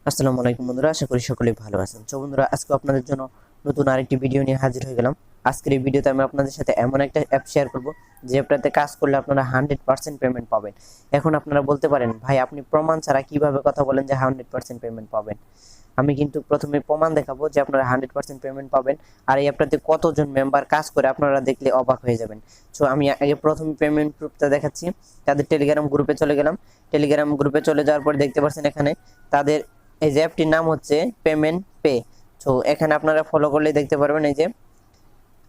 আসসালামু আলাইকুম বন্ধুরা, আশা করি সকলেই ভালো আছেন। তো বন্ধুরা, আজকে আপনাদের জন্য নতুন আরেকটি ভিডিও নিয়ে হাজির হয়ে গেলাম। আজকের এই ভিডিওতে আমি আপনাদের সাথে এমন একটা অ্যাপ শেয়ার করব যে অ্যাপটাতে কাজ করলে আপনারা 100% পেমেন্ট পাবেন। এখন আপনারা বলতে পারেন, ভাই আপনি প্রমাণ ছাড়া কিভাবে কথা বলেন যে 100% পেমেন্ট পাবেন? আমি কিন্তু প্রথমে প্রমাণ দেখাবো যে আপনারা 100% পেমেন্ট পাবেন। আর এই অ্যাপটাতে কতজন মেম্বার কাজ করে আপনারা দেখলে অবাক হয়ে যাবেন। সো আমি আগে প্রথমে পেমেন্ট প্রুফটা দেখাচ্ছি। তাদের টেলিগ্রাম গ্রুপে চলে গেলাম। টেলিগ্রাম গ্রুপে চলে যাওয়ার পর দেখতে পাচ্ছেন এখানে তাদের এই যে অ্যাপটির নাম হচ্ছে পেমেন্ট পে। তো এখানে আপনারা ফলো করলে দেখতে পারবেন এই যে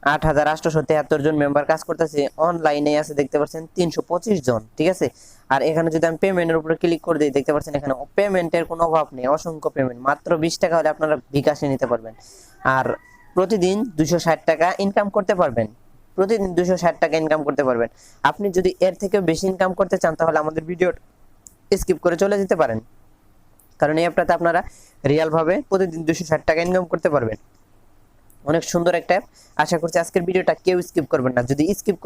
8873 জন মেম্বার কাজ করতেছে, অনলাইনে আছে দেখতে পাচ্ছেন 325 জন, ঠিক আছে। আর এখানে যদি আমি পেমেন্টের উপরে ক্লিক করে দিই দেখতে পাচ্ছেন এখানে পেমেন্টের কোনো অভাব নেই, অসংখ্য পেমেন্ট, মাত্র 20 টাকা হলে আপনারা বিকাশে নিতে পারবেন। আর প্রতিদিন 260 টাকা ইনকাম করতে পারবেন। প্রতিদিন 260 টাকা ইনকাম করতে পারবেন। আপনি যদি এর থেকে বেশি ইনকাম করতে চান তাহলে আমাদের ভিডিও স্কিপ করে চলে যেতে পারেন, কারণ এই অ্যাপটাতে আপনারা রিয়েল ভাবে প্রতিদিন 260 টাকা ইনকাম করতে পারবেন। অনেক সুন্দর একটা অ্যাপ। আশা করছি আজকের ভিডিওটা কেউ স্কিপ করবেন না। যদি স্কিপ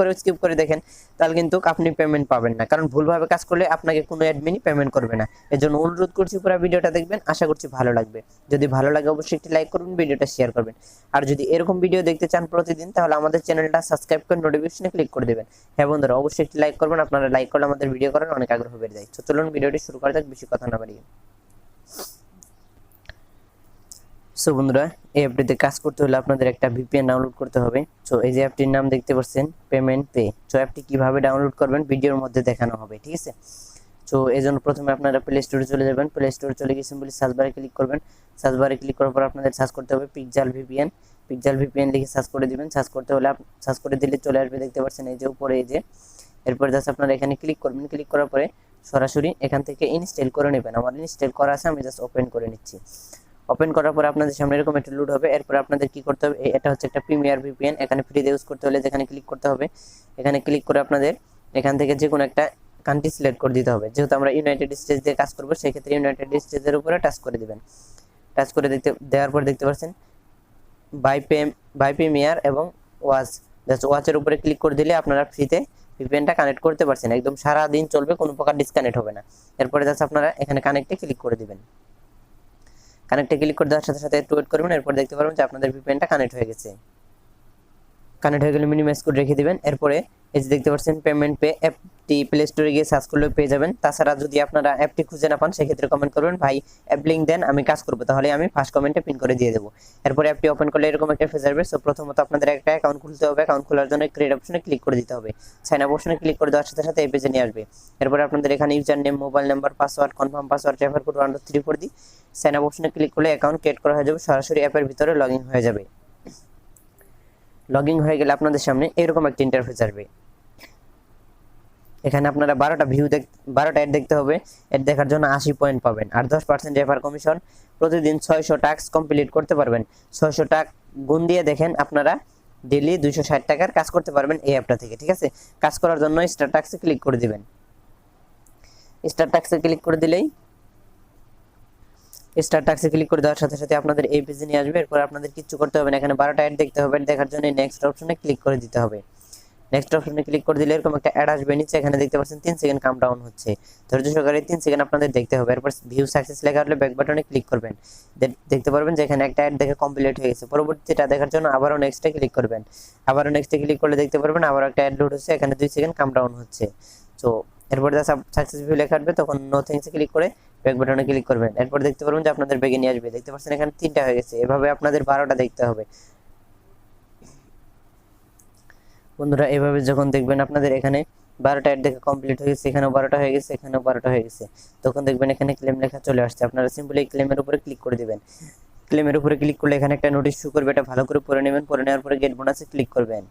করে দেখেন তাহলে কিন্তু আপনি পেমেন্ট পাবেন না, কারণ ভুলভাবে কাজ করলে আপনাকে কোনো অ্যাডমিনই পেমেন্ট করবে না। এজন্য অনুরোধ করছি পুরো ভিডিওটা দেখবেন, আশা করছি ভালো লাগবে। যদি ভালো লাগে অবশ্যই একটি লাইক করবেন, ভিডিওটা শেয়ার করবেন। আর যদি এরকম ভিডিও দেখতে চান প্রতিদিন তাহলে আমাদের চ্যানেলটা সাবস্ক্রাইব করে নোটিফিকেশনে ক্লিক করে দেবেন। হ্যাঁ বন্ধুরা, অবশ্যই একটি লাইক করবেন। আপনারা লাইক করলে আমাদের ভিডিও করার অনেক আগ্রহ বেড়ে যায়। তো চলুন ভিডিওটি শুরু করা যাক, বেশি কথা না বাড়িয়ে। সো বন্ধুরা, এই অ্যাপটিতে কাজ করতে হলে আপনাদের একটা ভিপিএন ডাউনলোড করতে হবে। সো এই যে অ্যাপটির নাম দেখতে পাচ্ছেন পেমেন্ট পে। সো অ্যাপটি কিভাবে ডাউনলোড করবেন ভিডিওর মধ্যে দেখানো হবে, ঠিক আছে। সো এই জন্য প্রথমে আপনারা প্লে স্টোরে চলে যাবেন। প্লে স্টোরে চলে গিয়ে সিম্পলি সার্চ বারে ক্লিক করবেন। সার্চ বারে ক্লিক করার পর আপনাদের সার্চ করতে হবে পিক্সেল ভিপিএন। পিক্সেল ভিপিএন লিখে সার্চ করে দিবেন। সার্চ করতে হলে সার্চ করে দিলে চলে আসবে দেখতে পাচ্ছেন এই যে উপরে এই যে। এরপর জাস্ট আপনারা এখানে ক্লিক করবেন। ক্লিক করার পরে সরাসরি এখান থেকে ইনস্টল করে নেবেন। আমার ইনস্টল করা আছে, আমি জাস্ট ওপেন করে নিচ্ছি। ওপেন করার পর আপনাদের সামনে এরকম একটা লোড হবে। এরপর আপনাদের কি করতে হবে, এটা হচ্ছে একটা প্রিমিয়ার ভিপিএন। এখানে ফ্রিতে ইউজ করতে হলে যেখানে ক্লিক করতে হবে, এখানে ক্লিক করে আপনাদের এখান থেকে যে কোনো একটা কান্ট্রি সিলেক্ট করে দিতে হবে। যেহেতু আমরা ইউনাইটেড স্টেটস দিয়ে কাজ করবো, সেই ক্ষেত্রে ইউনাইটেড স্টেটসের উপরে টাচ করে দিবেন। টাচ করে দেওয়ার পর দেখতে পাচ্ছেন বাই প্রিমিয়ার এবং ওয়াচ, জাস্ট ওয়াচের উপরে ক্লিক করে দিলে আপনারা ফ্রিতে ভিপিএনটা কানেক্ট করতে পারছেন। একদম সারা দিন চলবে, কোনো প্রকার ডিসকানেক্ট হবে না। এরপরে জাস্ট আপনারা এখানে কানেক্টে ক্লিক করে দিবেন। কানেক্টে ক্লিক করে দেওয়ার সাথে সাথে একটু ওয়েট করবেন। এরপর দেখতে পারবেন যে আপনাদের ভিপিএনটা কানেক্ট হয়ে গেছে। কানেক্ট হয়ে গেলে মিনিমাইজ করে রেখে দিবেন। এরপরে এই যে দেখতে পাচ্ছেন পেমেন্ট পে, অ্যাপটি প্লে স্টোরে গিয়ে সার্চ করলে পেয়ে যাবেন। তাছাড়া যদি আপনারা অ্যাপটি খুঁজে না পান সেক্ষেত্রে কমেন্ট করবেন, ভাই অ্যাপ লিঙ্ক দেন, আমি কাজ করবো, তাহলে আমি ফার্স্ট কমেন্টে পিন করে দিয়ে দেবো। এরপরে অ্যাপটি ওপেন করলে এরকম একটা ফেস আসবে। সো প্রথমত আপনাদের একটা অ্যাকাউন্ট খুলতে হবে। অ্যাকাউন্ট খোলার জন্য ক্রিয়েট অপশনে ক্লিক করে দিতে হবে। সাইন আপ অপশনে ক্লিক করে দেওয়ার সাথে সাথে এই পেজে নিয়ে আসবে। এরপরে আপনাদের এখানে user name, mobile number, password, confirm password, refer code 1 2 3 4 দিয়ে সাইন আপ অপশনে ক্লিক করলে অ্যাকাউন্ট ক্রিয়েট করা হয়ে যাবে। সরাসরি অ্যাপের ভিতরে লগ ইন হয়ে যাবে। লগইন হয়ে গেলে আপনাদের সামনে এরকম একটা ইন্টারফেস আসবে। এখানে আপনারা 12টা অ্যাড দেখতে হবে। অ্যাড দেখার জন্য 80 পয়েন্ট পাবেন আর 10% রেফার কমিশন। প্রতিদিন 600 টাস্ক কমপ্লিট করতে পারবেন। 600 টাকা গুণ দিয়ে দেখেন আপনারা ডেইলি 260 টাকার কাজ করতে পারবেন এই অ্যাপটা থেকে, ঠিক আছে। কাজ করার জন্য স্টার টাস্কে ক্লিক করে দিবেন। স্টার টাস্কে ক্লিক করে দিলেই স্টার টাস্কে ক্লিক করে দেওয়ার সাথে সাথে আপনাদের এই পেজে নিয়ে আসবে। এরপর আপনাদের কিছু করতে হবে না, এখানে 12টা অ্যাড দেখতে হবে। দেখার জন্য নেক্সট অপশনে ক্লিক করে দিতে হবে। নেক্সট অপশনে ক্লিক করে দিলে এরকম একটা অ্যাড আসবে। নিচে এখানে দেখতে পাচ্ছেন 3 সেকেন্ড কাউন্টডাউন হচ্ছে, ধৈর্য সহকারে 3 সেকেন্ড আপনাদের দেখতে হবে। এরপর ভিউ সাকসেস লেখা হলে ব্যাক বাটনে ক্লিক করবেন। দেখতে পারবেন যে এখানে একটা অ্যাড দেখে কমপ্লিট হয়ে গেছে। পরবর্তীটা দেখার জন্য আবারও নেক্সটে ক্লিক করবেন। আবারও নেক্সটে ক্লিক করলে দেখতে পারবেন আবার একটা অ্যাড লোড হচ্ছে, এখানে 2 সেকেন্ড কাউন্টডাউন হচ্ছে। তো এরপর যা সাকসেসফুল লেখা আসবে তখন নো থ্যাঙ্কসে ক্লিক করে ব্যাক বাটনে ক্লিক করবেন। এরপর দেখতে পারবেন যে আপনাদের ব্যাগে নিয়ে আসবে। দেখতে পাচ্ছেন এখানে 3টা হয়ে গেছে। এভাবে আপনাদের 12টা দেখতে হবে। বন্ধুরা, এভাবে যখন দেখবেন আপনাদের এখানে 12টা অ্যাড দেখে কমপ্লিট হয়ে গেছে, এখানেও 12টা হয়ে গেছে, এখানেও 12টা হয়ে গেছে, তখন দেখবেন এখানে ক্লেম লেখা চলে আসছে। আপনারা সিম্পলি ক্লেমের উপরে ক্লিক করে দিবেন। ক্লেমের উপরে ক্লিক করলে এখানে একটা নোটিশ শো করবে, এটা ভালো করে পড়ে নেবেন। পড়ে নেওয়ার পরে গেট বোনাসে ক্লিক করবেন।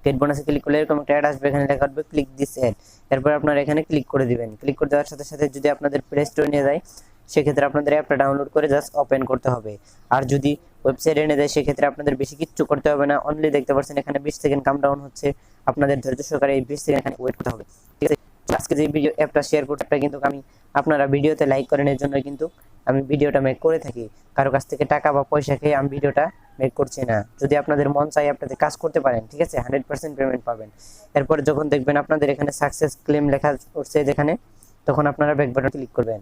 গেট বোনাসে ক্লিক করলে এরকম একটা অ্যাড আসবে, এখানে লেখা আসবে ক্লিক দিস অ্যাড। এরপর আপনারা এখানে ক্লিক করে দিবেন। ক্লিক করে দেওয়ার সাথে সাথে যদি আপনাদের প্লে স্টোরে নিয়ে যায় সেক্ষেত্রে আপনাদের অ্যাপটা ডাউনলোড করে জাস্ট ওপেন করতে হবে। আর যদি ওয়েবসাইটে এনে দেয় সেক্ষেত্রে আপনাদের বেশি কিচ্ছু করতে হবে না। অনলি দেখতে পাচ্ছেন এখানে 20 সেকেন্ড কাউন্টডাউন হচ্ছে। আপনাদের ধৈর্য সহকারে এই 20 সেকেন্ড এখানে ওয়েট করতে হবে, ঠিক আছে। আজকে যে ভিডিও অ্যাপটা শেয়ার করতে কিন্তু আমি আপনারা ভিডিওতে লাইক করেন, এর জন্য কিন্তু আমি ভিডিওটা মেক করে থাকি। কারো কাছ থেকে টাকা বা পয়সা খেয়ে আমি ভিডিওটা মেক করছি না। যদি আপনাদের মন চাই আপনাদের কাজ করতে পারেন, ঠিক আছে, 100% পেমেন্ট পাবেন। এরপরে যখন দেখবেন আপনাদের এখানে সাকসেস ক্লেম লেখা উঠছে যেখানে, তখন আপনারা ব্যাক বাটনে ক্লিক করবেন।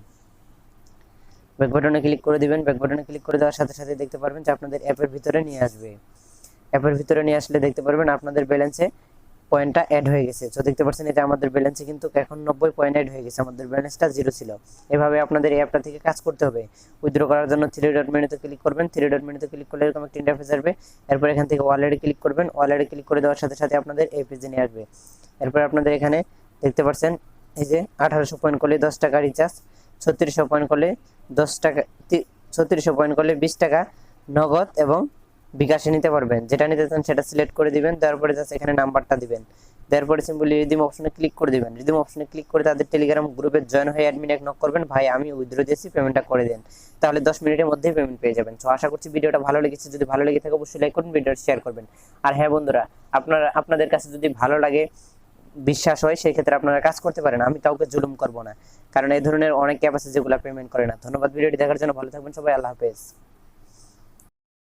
ব্যাক বাটনে ক্লিক করে দিবেন। ব্যাক বাটনে ক্লিক করে দেওয়ার সাথে সাথে দেখতে পারবেন যে আপনাদের অ্যাপের ভিতরে নিয়ে আসবে। অ্যাপের ভিতরে নিয়ে আসলে দেখতে পারবেন আপনাদের ব্যালেন্সে পয়েন্টটা অ্যাড হয়ে গেছে। তো দেখতে পাচ্ছেন এটা আমাদের ব্যালেন্সে কিন্তু এখন 90 পয়েন্ট অ্যাড হয়ে গেছে, আমাদের ব্যালেন্সটা 0 ছিল। এভাবে আপনাদের এই অ্যাপটা থেকে কাজ করতে হবে। উইথড্র করার জন্য 3 ডট মেনুতে ক্লিক করবেন। 3 ডট মেনুতে ক্লিক করলে এরকম একটা ইন্টারফেস আসবে। এরপর এখান থেকে ওয়ালেটে ক্লিক করবেন। ওয়ালেটে ক্লিক করে দেওয়ার সাথে সাথে আপনাদের এই পেজে নিয়ে আসবে। এরপর আপনাদের এখানে দেখতে পাচ্ছেন এই যে 1800 পয়েন্ট করলে 10 টাকা রিচার্জ, 3600 পয়েন্ট করলে 10 টাকা, 3600 পয়েন্ট করলে 20 টাকা নগদ এবং বিকাশে নিতে পারবেন। যেটা নিতে চান সেটা সিলেক্ট করে দিবেন। তারপরে জাস্ট এখানে নাম্বারটা দিবেন। তারপরে সিম্পলি রিডিম অপশনে ক্লিক করে দিবেন। রিডিম অপশনে ক্লিক করে তাদের টেলিগ্রাম গ্রুপে জয়েন হয়ে অ্যাডমিন এক নক করবেন, ভাই আমি উইথড্র দিয়েছি, পেমেন্টটা করে দেন। তাহলে 10 মিনিটের মধ্যেই পেমেন্ট পেয়ে যাবেন। সো আশা করছি ভিডিওটা ভালো লেগেছে। যদি ভালো লেগে থাকে অবশ্যই লাইক করবেন, ভিডিওটা শেয়ার করবেন। আর হ্যাঁ বন্ধুরা, আপনাদের কাছে যদি ভালো লাগে, বিশ্বাস হয়, সেই ক্ষেত্রে আপনারা কাজ করতে পারেন। আমি কাউকে জুলুম করব না, কারণ এই ধরনের অনেক অ্যাপ আছে যেগুলো পেমেন্ট করে না। ধন্যবাদ ভিডিওটি দেখার জন্য। ভালো থাকবেন সবাই। আল্লাহ হাফেজ।